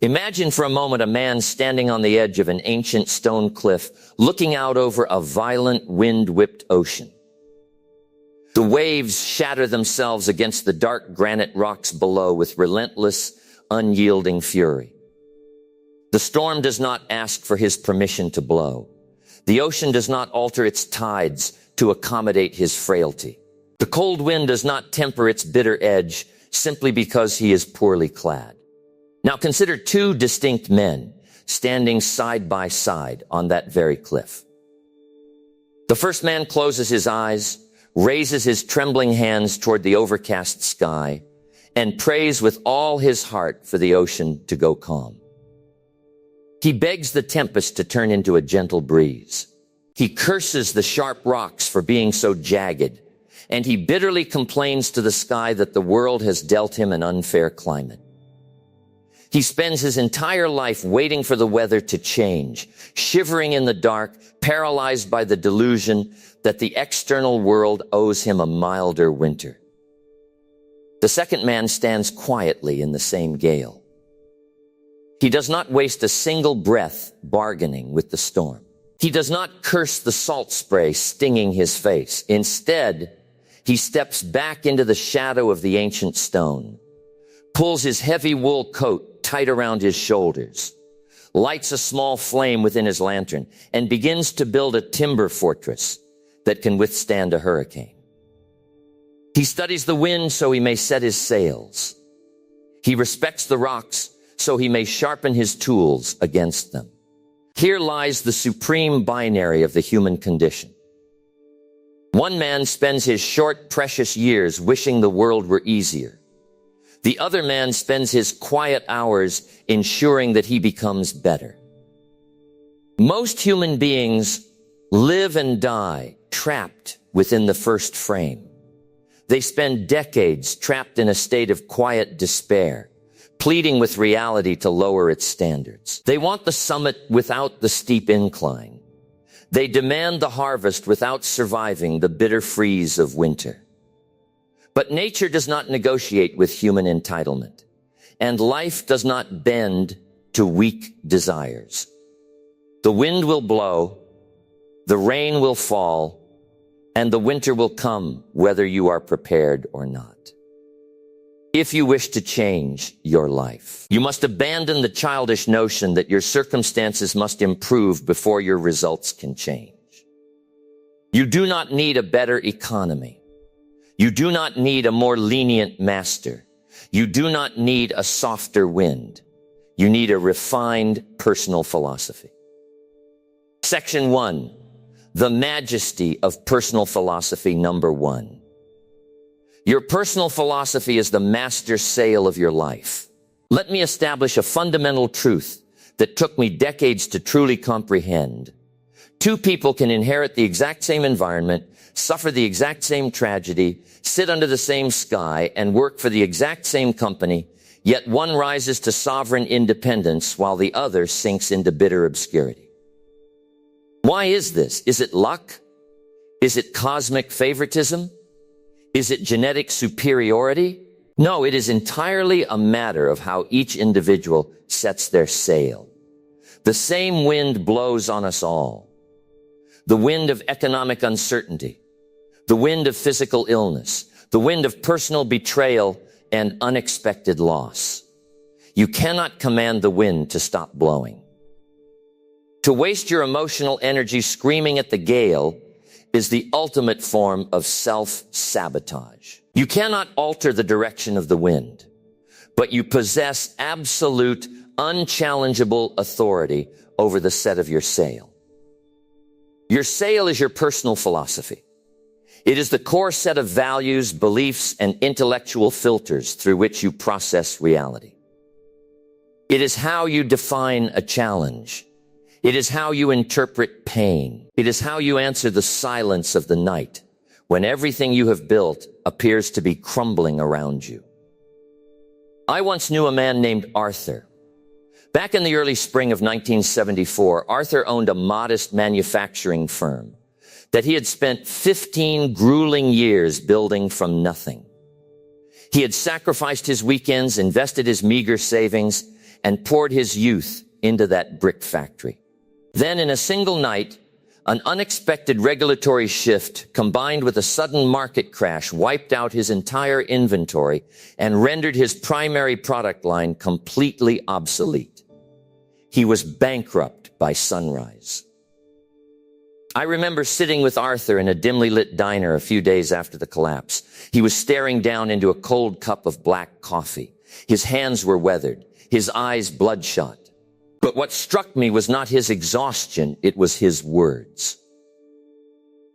Imagine for a moment a man standing on the edge of an ancient stone cliff, looking out over a violent wind-whipped ocean. The waves shatter themselves against the dark granite rocks below with relentless, unyielding fury. The storm does not ask for his permission to blow. The ocean does not alter its tides to accommodate his frailty. The cold wind does not temper its bitter edge simply because he is poorly clad. Now consider two distinct men standing side by side on that very cliff. The first man closes his eyes, raises his trembling hands toward the overcast sky, and prays with all his heart for the ocean to go calm. He begs the tempest to turn into a gentle breeze. He curses the sharp rocks for being so jagged, and he bitterly complains to the sky that the world has dealt him an unfair climate. He spends his entire life waiting for the weather to change, shivering in the dark, paralyzed by the delusion that the external world owes him a milder winter. The second man stands quietly in the same gale. He does not waste a single breath bargaining with the storm. He does not curse the salt spray stinging his face. Instead, he steps back into the shadow of the ancient stone, pulls his heavy wool coat tight around his shoulders, lights a small flame within his lantern, and begins to build a timber fortress that can withstand a hurricane. He studies the wind so he may set his sails. He respects the rocks so he may sharpen his tools against them. Here lies the supreme binary of the human condition. One man spends his short, precious years wishing the world were easier. The other man spends his quiet hours ensuring that he becomes better. Most human beings live and die trapped within the first frame. They spend decades trapped in a state of quiet despair, pleading with reality to lower its standards. They want the summit without the steep incline. They demand the harvest without surviving the bitter freeze of winter. But nature does not negotiate with human entitlement, and life does not bend to weak desires. The wind will blow, the rain will fall, and the winter will come whether you are prepared or not. If you wish to change your life, you must abandon the childish notion that your circumstances must improve before your results can change. You do not need a better economy. You do not need a more lenient master. You do not need a softer wind. You need a refined personal philosophy. Section 1, the majesty of personal philosophy, number 1. Your personal philosophy is the master sail of your life. Let me establish a fundamental truth that took me decades to truly comprehend. Two people can inherit the exact same environment, suffer the exact same tragedy, sit under the same sky, and work for the exact same company, yet one rises to sovereign independence while the other sinks into bitter obscurity. Why is this? Is it luck? Is it cosmic favoritism? Is it genetic superiority? No, it is entirely a matter of how each individual sets their sail. The same wind blows on us all. The wind of economic uncertainty, the wind of physical illness, the wind of personal betrayal and unexpected loss. You cannot command the wind to stop blowing. To waste your emotional energy screaming at the gale is the ultimate form of self-sabotage. You cannot alter the direction of the wind, but you possess absolute, unchallengeable authority over the set of your sail. Your sail is your personal philosophy. It is the core set of values, beliefs, and intellectual filters through which you process reality. It is how you define a challenge. It is how you interpret pain. It is how you answer the silence of the night when everything you have built appears to be crumbling around you. I once knew a man named Arthur. Back in the early spring of 1974, Arthur owned a modest manufacturing firm that he had spent 15 grueling years building from nothing. He had sacrificed his weekends, invested his meager savings, and poured his youth into that brick factory. Then in a single night, an unexpected regulatory shift combined with a sudden market crash wiped out his entire inventory and rendered his primary product line completely obsolete. He was bankrupt by sunrise. I remember sitting with Arthur in a dimly lit diner a few days after the collapse. He was staring down into a cold cup of black coffee. His hands were weathered, his eyes bloodshot. But what struck me was not his exhaustion, it was his words.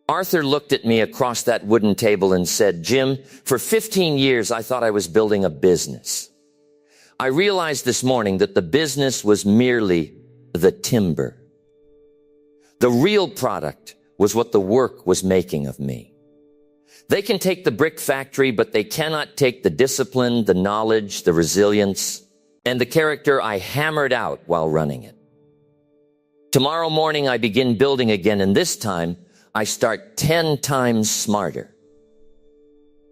Arthur looked at me across that wooden table and said, "Jim, for 15 years I thought I was building a business. I realized this morning that the business was merely the timber. The real product was what the work was making of me. They can take the brick factory, but they cannot take the discipline, the knowledge, the resilience, and the character I hammered out while running it. Tomorrow morning I begin building again, and this time I start 10 times smarter."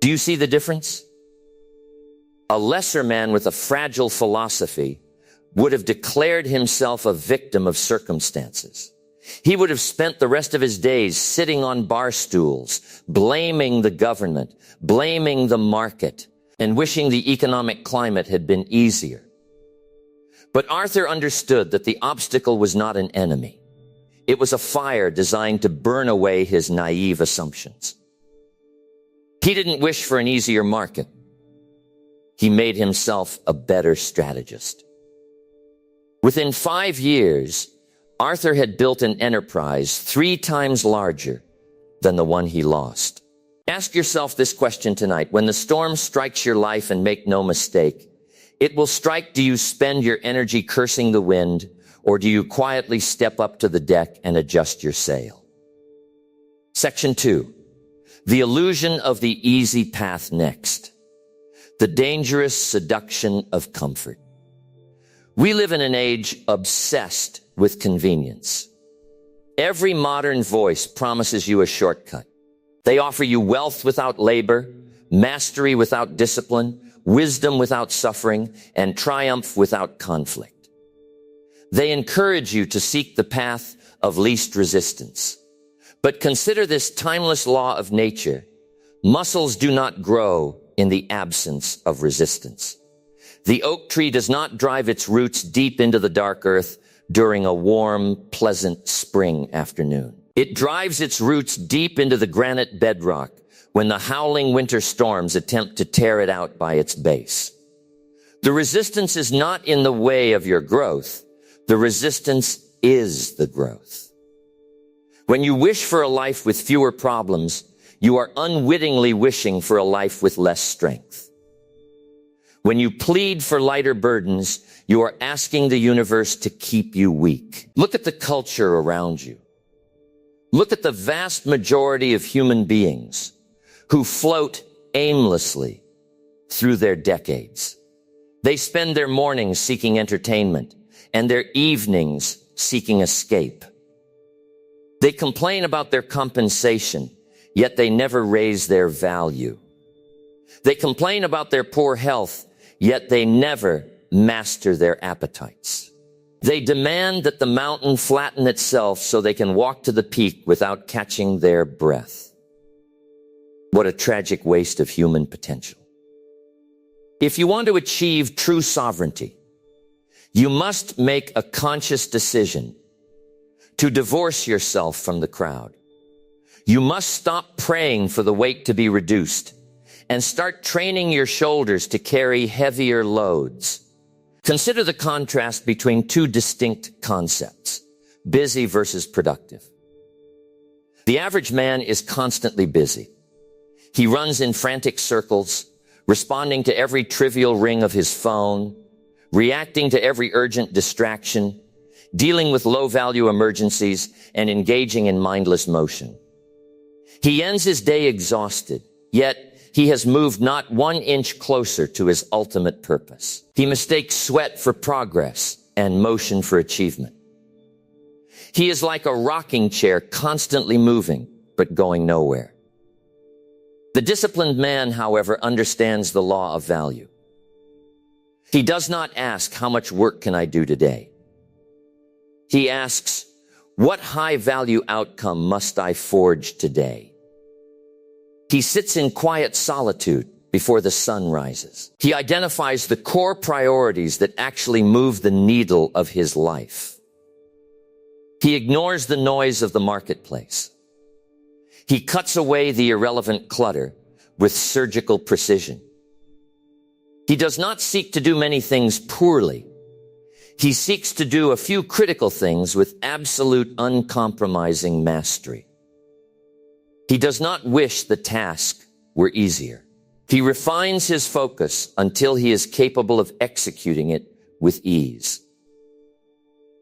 Do you see the difference? A lesser man with a fragile philosophy would have declared himself a victim of circumstances. He would have spent the rest of his days sitting on bar stools, blaming the government, blaming the market, and wishing the economic climate had been easier. But Arthur understood that the obstacle was not an enemy. It was a fire designed to burn away his naive assumptions. He didn't wish for an easier market. He made himself a better strategist. Within 5 years, Arthur had built an enterprise 3 times larger than the one he lost. Ask yourself this question tonight. When the storm strikes your life, and make no mistake, it will strike, do you spend your energy cursing the wind, or do you quietly step up to the deck and adjust your sail? Section 2, the illusion of the easy path next. The dangerous seduction of comfort. We live in an age obsessed with convenience. Every modern voice promises you a shortcut. They offer you wealth without labor, mastery without discipline, wisdom without suffering, and triumph without conflict. They encourage you to seek the path of least resistance. But consider this timeless law of nature. Muscles do not grow in the absence of resistance. The oak tree does not drive its roots deep into the dark earth during a warm, pleasant spring afternoon. It drives its roots deep into the granite bedrock when the howling winter storms attempt to tear it out by its base. The resistance is not in the way of your growth. The resistance is the growth. When you wish for a life with fewer problems, you are unwittingly wishing for a life with less strength. When you plead for lighter burdens, you are asking the universe to keep you weak. Look at the culture around you. Look at the vast majority of human beings who float aimlessly through their decades. They spend their mornings seeking entertainment and their evenings seeking escape. They complain about their compensation, yet they never raise their value. They complain about their poor health, yet they never master their appetites. They demand that the mountain flatten itself so they can walk to the peak without catching their breath. What a tragic waste of human potential. If you want to achieve true sovereignty, you must make a conscious decision to divorce yourself from the crowd. You must stop praying for the weight to be reduced and start training your shoulders to carry heavier loads. Consider the contrast between 2 distinct concepts, busy versus productive. The average man is constantly busy. He runs in frantic circles, responding to every trivial ring of his phone, reacting to every urgent distraction, dealing with low-value emergencies, and engaging in mindless motion. He ends his day exhausted, yet he has moved not 1 inch closer to his ultimate purpose. He mistakes sweat for progress and motion for achievement. He is like a rocking chair constantly moving, but going nowhere. The disciplined man, however, understands the law of value. He does not ask, how much work can I do today? He asks, what high-value outcome must I forge today? He sits in quiet solitude before the sun rises. He identifies the core priorities that actually move the needle of his life. He ignores the noise of the marketplace. He cuts away the irrelevant clutter with surgical precision. He does not seek to do many things poorly. He seeks to do a few critical things with absolute uncompromising mastery. He does not wish the task were easier. He refines his focus until he is capable of executing it with ease.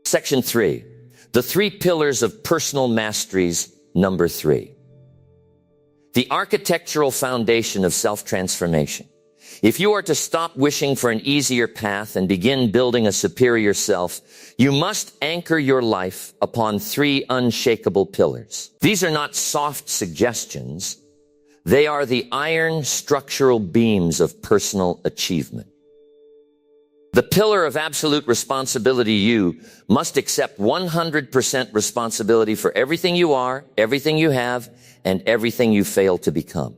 Section 3. The 3 pillars of personal masteries, number 3. The architectural foundation of self-transformation. If you are to stop wishing for an easier path and begin building a superior self, you must anchor your life upon 3 unshakable pillars. These are not soft suggestions. They are the iron structural beams of personal achievement. The pillar of absolute responsibility, you must accept 100% responsibility for everything you are, everything you have, and everything you fail to become.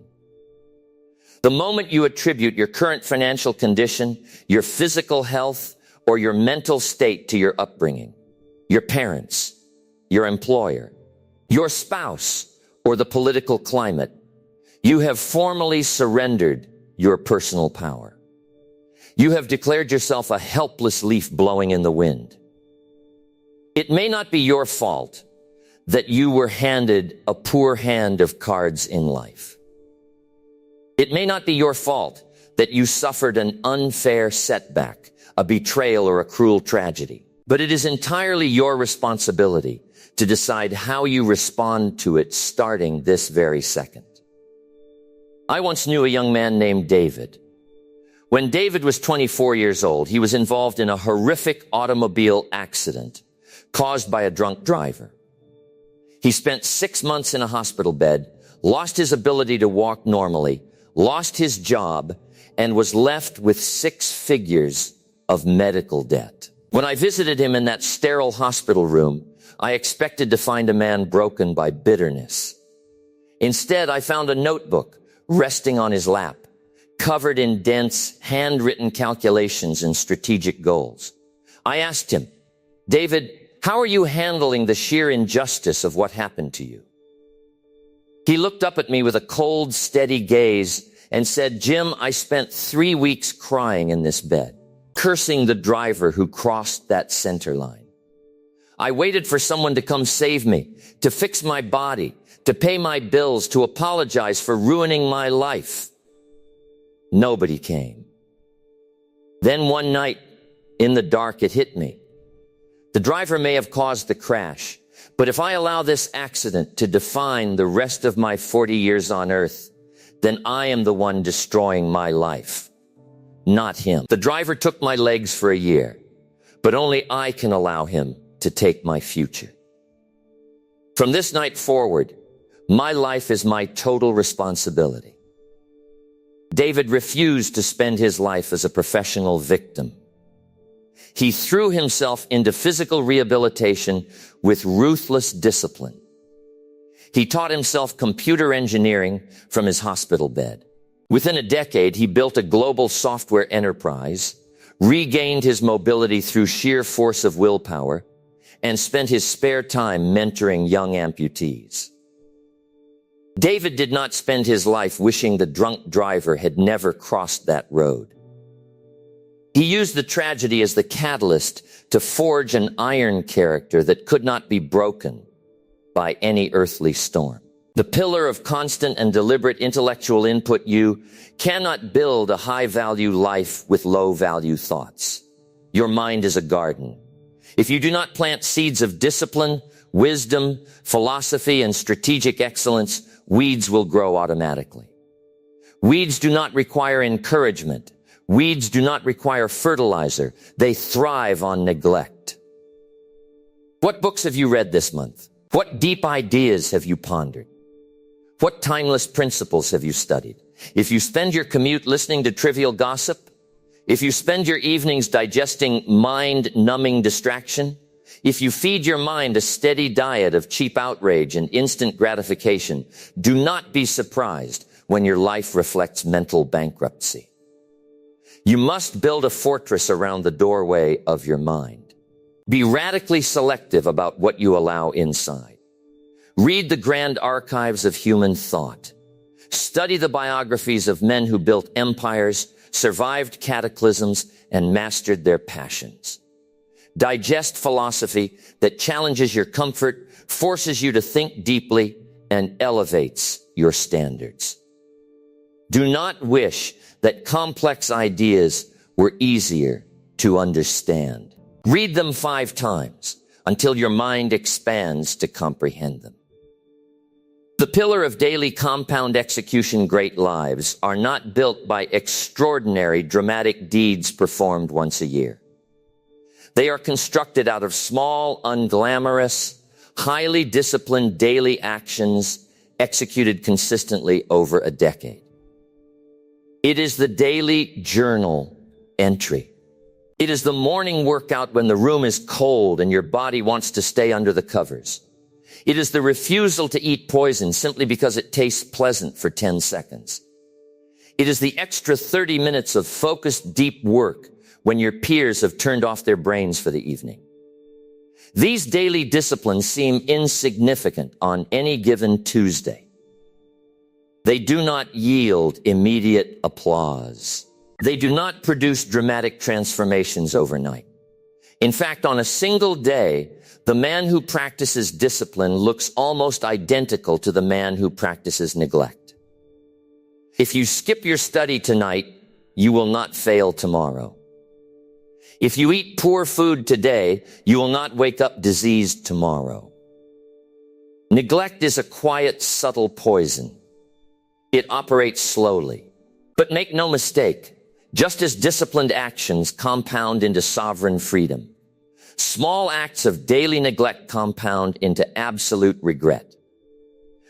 The moment you attribute your current financial condition, your physical health, or your mental state to your upbringing, your parents, your employer, your spouse, or the political climate, you have formally surrendered your personal power. You have declared yourself a helpless leaf blowing in the wind. It may not be your fault that you were handed a poor hand of cards in life. It may not be your fault that you suffered an unfair setback, a betrayal, or a cruel tragedy. But it is entirely your responsibility to decide how you respond to it starting this very second. I once knew a young man named David. When David was 24 years old, he was involved in a horrific automobile accident caused by a drunk driver. He spent 6 months in a hospital bed, lost his ability to walk normally, lost his job, and was left with 6 figures of medical debt. When I visited him in that sterile hospital room, I expected to find a man broken by bitterness. Instead, I found a notebook resting on his lap, covered in dense, handwritten calculations and strategic goals. I asked him, David, how are you handling the sheer injustice of what happened to you? He looked up at me with a cold, steady gaze and said, Jim, I spent 3 weeks crying in this bed, cursing the driver who crossed that center line. I waited for someone to come save me, to fix my body, to pay my bills, to apologize for ruining my life. Nobody came. Then one night, in the dark, it hit me. The driver may have caused the crash, but if I allow this accident to define the rest of my 40 years on earth, then I am the one destroying my life, not him. The driver took my legs for a year, but only I can allow him to take my future. From this night forward, my life is my total responsibility. David refused to spend his life as a professional victim. He threw himself into physical rehabilitation with ruthless discipline. He taught himself computer engineering from his hospital bed. Within a decade, he built a global software enterprise, regained his mobility through sheer force of willpower, and spent his spare time mentoring young amputees. David did not spend his life wishing the drunk driver had never crossed that road. He used the tragedy as the catalyst to forge an iron character that could not be broken by any earthly storm. The pillar of constant and deliberate intellectual input, you cannot build a high-value life with low-value thoughts. Your mind is a garden. If you do not plant seeds of discipline, wisdom, philosophy, and strategic excellence, weeds will grow automatically. Weeds do not require encouragement. Weeds do not require fertilizer. They thrive on neglect. What books have you read this month? What deep ideas have you pondered? What timeless principles have you studied? If you spend your commute listening to trivial gossip, If you spend your evenings digesting mind-numbing distraction, if you feed your mind a steady diet of cheap outrage and instant gratification, do not be surprised when your life reflects mental bankruptcy. You must build a fortress around the doorway of your mind. Be radically selective about what you allow inside. Read the grand archives of human thought. Study the biographies of men who built empires, survived cataclysms, and mastered their passions. Digest philosophy that challenges your comfort, forces you to think deeply, and elevates your standards. Do not wish that complex ideas were easier to understand. Read them 5 times until your mind expands to comprehend them. The pillar of daily compound execution great lives are not built by extraordinary dramatic deeds performed once a year. They are constructed out of small, unglamorous, highly disciplined daily actions executed consistently over a decade. It is the daily journal entry. It is the morning workout when the room is cold and your body wants to stay under the covers. It is the refusal to eat poison simply because it tastes pleasant for 10 seconds. It is the extra 30 minutes of focused deep work when your peers have turned off their brains for the evening. These daily disciplines seem insignificant on any given Tuesday. They do not yield immediate applause. They do not produce dramatic transformations overnight. In fact, on a single day, the man who practices discipline looks almost identical to the man who practices neglect. If you skip your study tonight, you will not fail tomorrow. If you eat poor food today, you will not wake up diseased tomorrow. Neglect is a quiet, subtle poison. It operates slowly. But make no mistake, just as disciplined actions compound into sovereign freedom, small acts of daily neglect compound into absolute regret.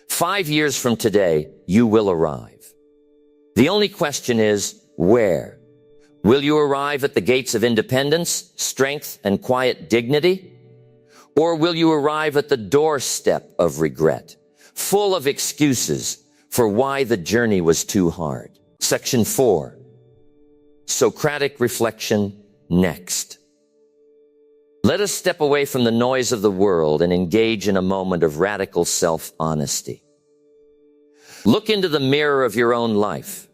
5 years from today, you will arrive. The only question is, where? Will you arrive at the gates of independence, strength, and quiet dignity? Or will you arrive at the doorstep of regret, full of excuses for why the journey was too hard? Section 4. Socratic reflection next. Let us step away from the noise of the world and engage in a moment of radical self-honesty. Look into the mirror of your own life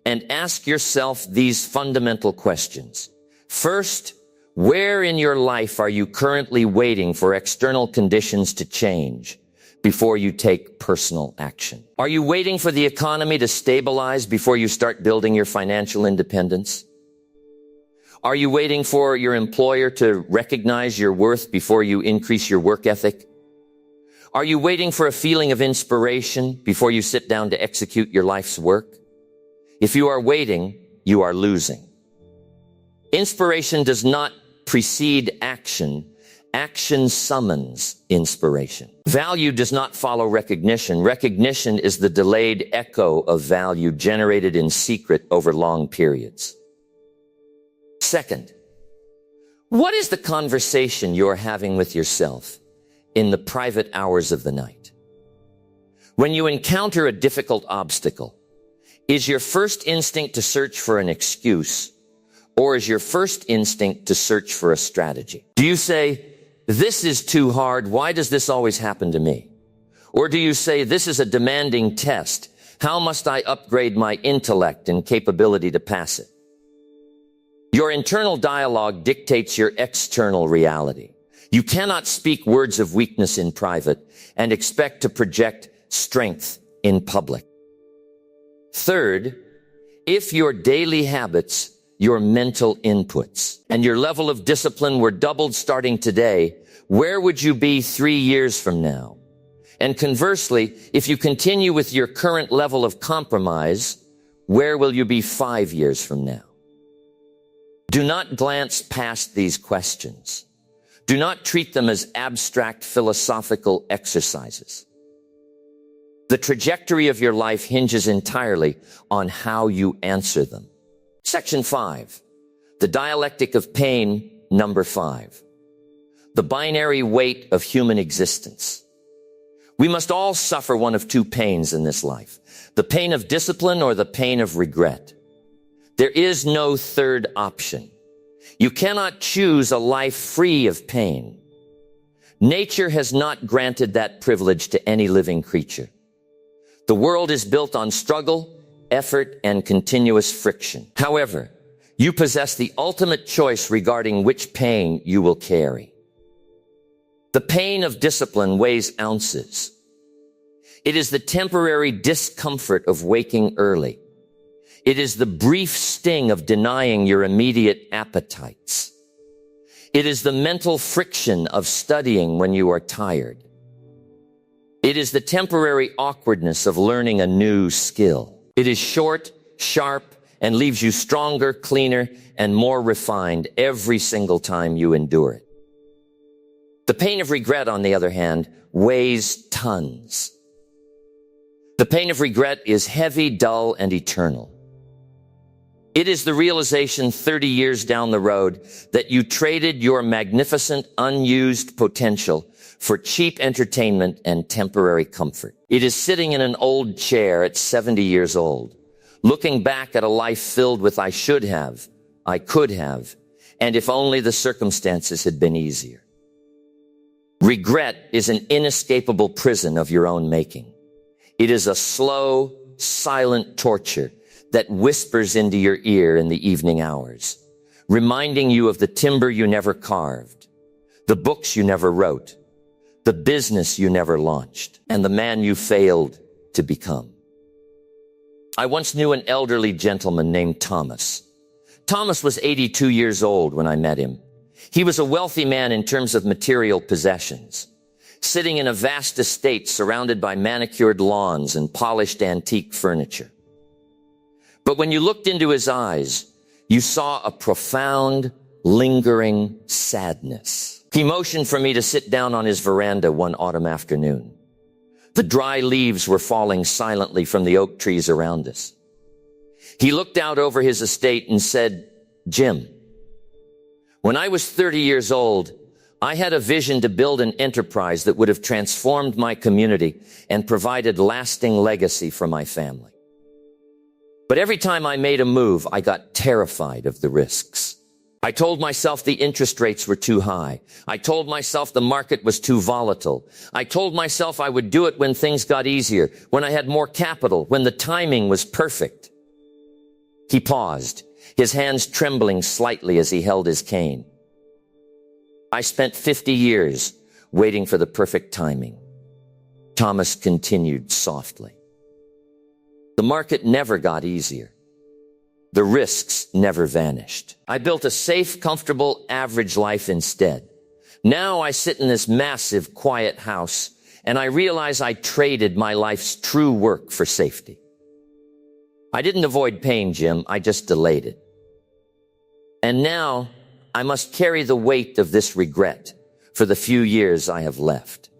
and ask yourself these fundamental questions. First, where in your life are you currently waiting for external conditions to change before you take personal action? Are you waiting for the economy to stabilize before you start building your financial independence? Are you waiting for your employer to recognize your worth before you increase your work ethic? Are you waiting for a feeling of inspiration before you sit down to execute your life's work? If you are waiting, you are losing. Inspiration does not precede action. Action summons inspiration. Value does not follow recognition. Recognition is the delayed echo of value generated in secret over long periods. Second, what is the conversation you're having with yourself in the private hours of the night? When you encounter a difficult obstacle, is your first instinct to search for an excuse, or is your first instinct to search for a strategy? Do you say, this is too hard, why does this always happen to me? Or do you say, this is a demanding test, how must I upgrade my intellect and capability to pass it? Your internal dialogue dictates your external reality. You cannot speak words of weakness in private and expect to project strength in public. Third, if your daily habits, your mental inputs, and your level of discipline were doubled starting today, where would you be 3 years from now? And conversely, if you continue with your current level of compromise, where will you be 5 years from now? Do not glance past these questions. Do not treat them as abstract philosophical exercises. The trajectory of your life hinges entirely on how you answer them. Section 5. The dialectic of pain, number 5. The binary weight of human existence. We must all suffer one of two pains in this life, the pain of discipline or the pain of regret. There is no third option. You cannot choose a life free of pain. Nature has not granted that privilege to any living creature. The world is built on struggle, effort, and continuous friction. However, you possess the ultimate choice regarding which pain you will carry. The pain of discipline weighs ounces. It is the temporary discomfort of waking early. It is the brief sting of denying your immediate appetites. It is the mental friction of studying when you are tired. It is the temporary awkwardness of learning a new skill. It is short, sharp, and leaves you stronger, cleaner, and more refined every single time you endure it. The pain of regret, on the other hand, weighs tons. The pain of regret is heavy, dull, and eternal. It is the realization 30 years down the road that you traded your magnificent, unused potential for cheap entertainment and temporary comfort. It is sitting in an old chair at 70 years old, looking back at a life filled with I should have, I could have, and if only the circumstances had been easier. Regret is an inescapable prison of your own making. It is a slow, silent torture that whispers into your ear in the evening hours, reminding you of the timber you never carved, the books you never wrote, the business you never launched, and the man you failed to become. I once knew an elderly gentleman named Thomas. Thomas was 82 years old when I met him. He was a wealthy man in terms of material possessions, sitting in a vast estate surrounded by manicured lawns and polished antique furniture. But when you looked into his eyes, you saw a profound, lingering sadness. He motioned for me to sit down on his veranda one autumn afternoon. The dry leaves were falling silently from the oak trees around us. He looked out over his estate and said, "Jim, when I was 30 years old, I had a vision to build an enterprise that would have transformed my community and provided lasting legacy for my family. But every time I made a move, I got terrified of the risks. I told myself the interest rates were too high. I told myself the market was too volatile. I told myself I would do it when things got easier, when I had more capital, when the timing was perfect." He paused, his hands trembling slightly as he held his cane. "I spent 50 years waiting for the perfect timing," Thomas continued softly. "The market never got easier. The risks never vanished. I built a safe, comfortable, average life instead. Now I sit in this massive, quiet house, and I realize I traded my life's true work for safety. I didn't avoid pain, Jim. I just delayed it. And now I must carry the weight of this regret for the few years I have left.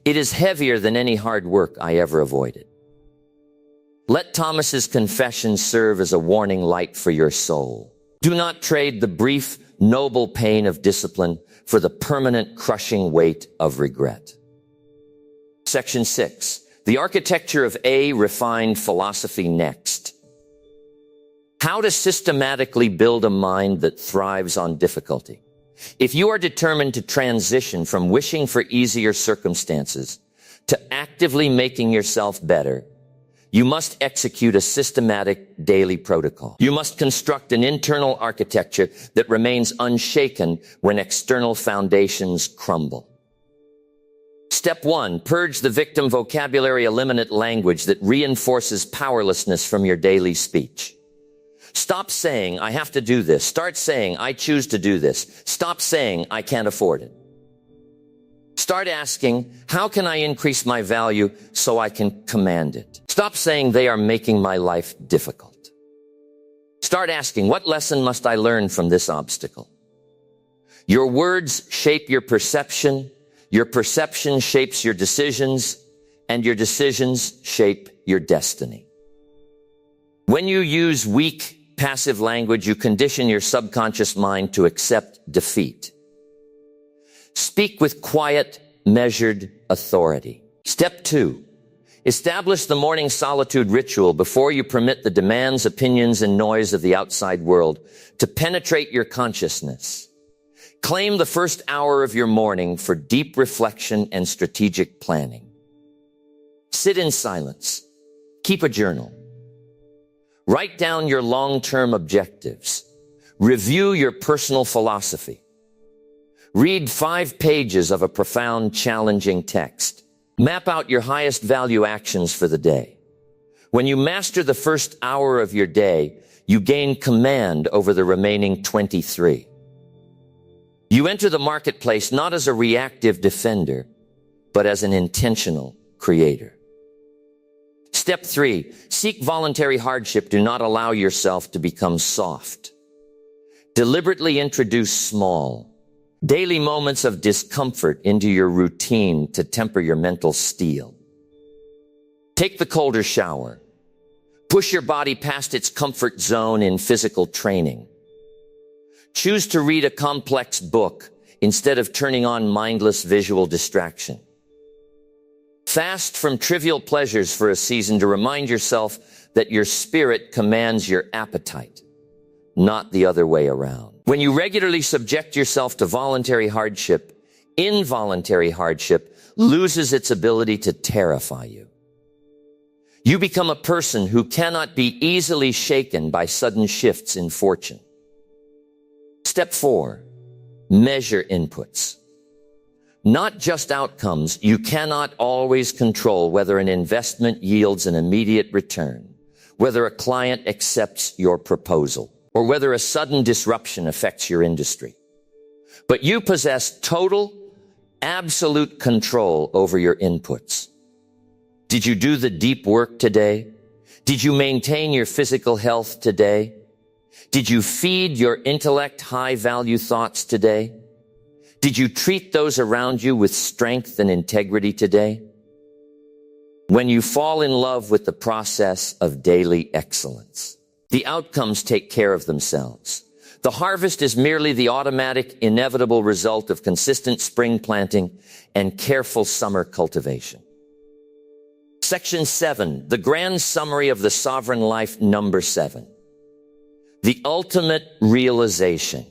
It is heavier than any hard work I ever avoided." Let Thomas's confession serve as a warning light for your soul. Do not trade the brief, noble pain of discipline for the permanent, crushing weight of regret. Section 6. The architecture of a refined philosophy next. How to systematically build a mind that thrives on difficulty. If you are determined to transition from wishing for easier circumstances to actively making yourself better, you must execute a systematic daily protocol. You must construct an internal architecture that remains unshaken when external foundations crumble. Step 1, purge the victim vocabulary, eliminate language that reinforces powerlessness from your daily speech. Stop saying, "I have to do this." Start saying, "I choose to do this." Stop saying, "I can't afford it." Start asking, "How can I increase my value so I can command it?" Stop saying, "They are making my life difficult." Start asking, "What lesson must I learn from this obstacle?" Your words shape your perception shapes your decisions, and your decisions shape your destiny. When you use weak, passive language, you condition your subconscious mind to accept defeat. Speak with quiet, measured authority. Step 2. Establish the morning solitude ritual before you permit the demands, opinions, and noise of the outside world to penetrate your consciousness. Claim the first hour of your morning for deep reflection and strategic planning. Sit in silence. Keep a journal. Write down your long-term objectives. Review your personal philosophy. Read 5 pages of a profound, challenging text. Map out your highest value actions for the day. When you master the first hour of your day, you gain command over the remaining 23. You enter the marketplace not as a reactive defender, but as an intentional creator. Step 3, seek voluntary hardship. Do not allow yourself to become soft. Deliberately introduce small, daily moments of discomfort into your routine to temper your mental steel. Take the colder shower. Push your body past its comfort zone in physical training. Choose to read a complex book instead of turning on mindless visual distraction. Fast from trivial pleasures for a season to remind yourself that your spirit commands your appetite, not the other way around. When you regularly subject yourself to voluntary hardship, involuntary hardship loses its ability to terrify you. You become a person who cannot be easily shaken by sudden shifts in fortune. Step 4, measure inputs. Not just outcomes. You cannot always control whether an investment yields an immediate return, whether a client accepts your proposal, or whether a sudden disruption affects your industry. But you possess total, absolute control over your inputs. Did you do the deep work today? Did you maintain your physical health today? Did you feed your intellect high-value thoughts today? Did you treat those around you with strength and integrity today? When you fall in love with the process of daily excellence, the outcomes take care of themselves. The harvest is merely the automatic, inevitable result of consistent spring planting and careful summer cultivation. Section 7, the grand summary of the sovereign life, number 7. The ultimate realization.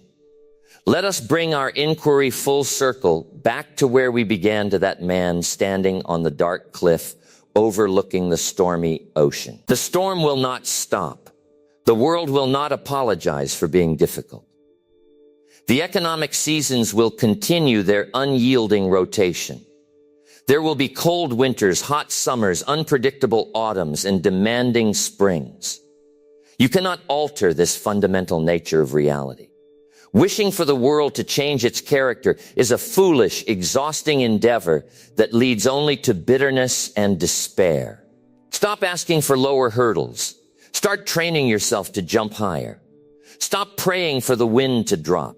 Let us bring our inquiry full circle back to where we began, to that man standing on the dark cliff overlooking the stormy ocean. The storm will not stop. The world will not apologize for being difficult. The economic seasons will continue their unyielding rotation. There will be cold winters, hot summers, unpredictable autumns, and demanding springs. You cannot alter this fundamental nature of reality. Wishing for the world to change its character is a foolish, exhausting endeavor that leads only to bitterness and despair. Stop asking for lower hurdles. Start training yourself to jump higher. Stop praying for the wind to drop.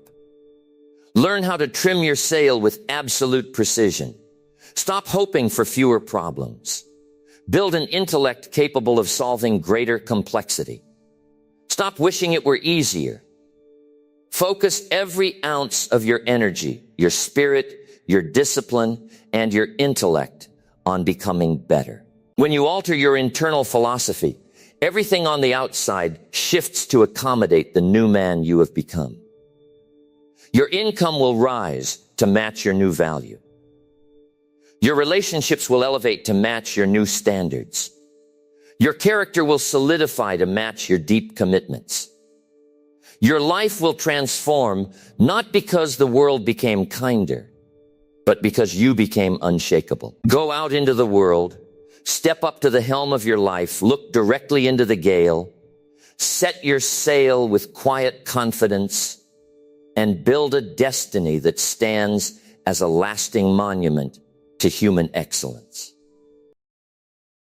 Learn how to trim your sail with absolute precision. Stop hoping for fewer problems. Build an intellect capable of solving greater complexity. Stop wishing it were easier. Focus every ounce of your energy, your spirit, your discipline, and your intellect on becoming better. When you alter your internal philosophy, everything on the outside shifts to accommodate the new man you have become. Your income will rise to match your new value. Your relationships will elevate to match your new standards. Your character will solidify to match your deep commitments. Your life will transform not because the world became kinder, but because you became unshakable. Go out into the world, step up to the helm of your life, look directly into the gale, set your sail with quiet confidence, and build a destiny that stands as a lasting monument to human excellence.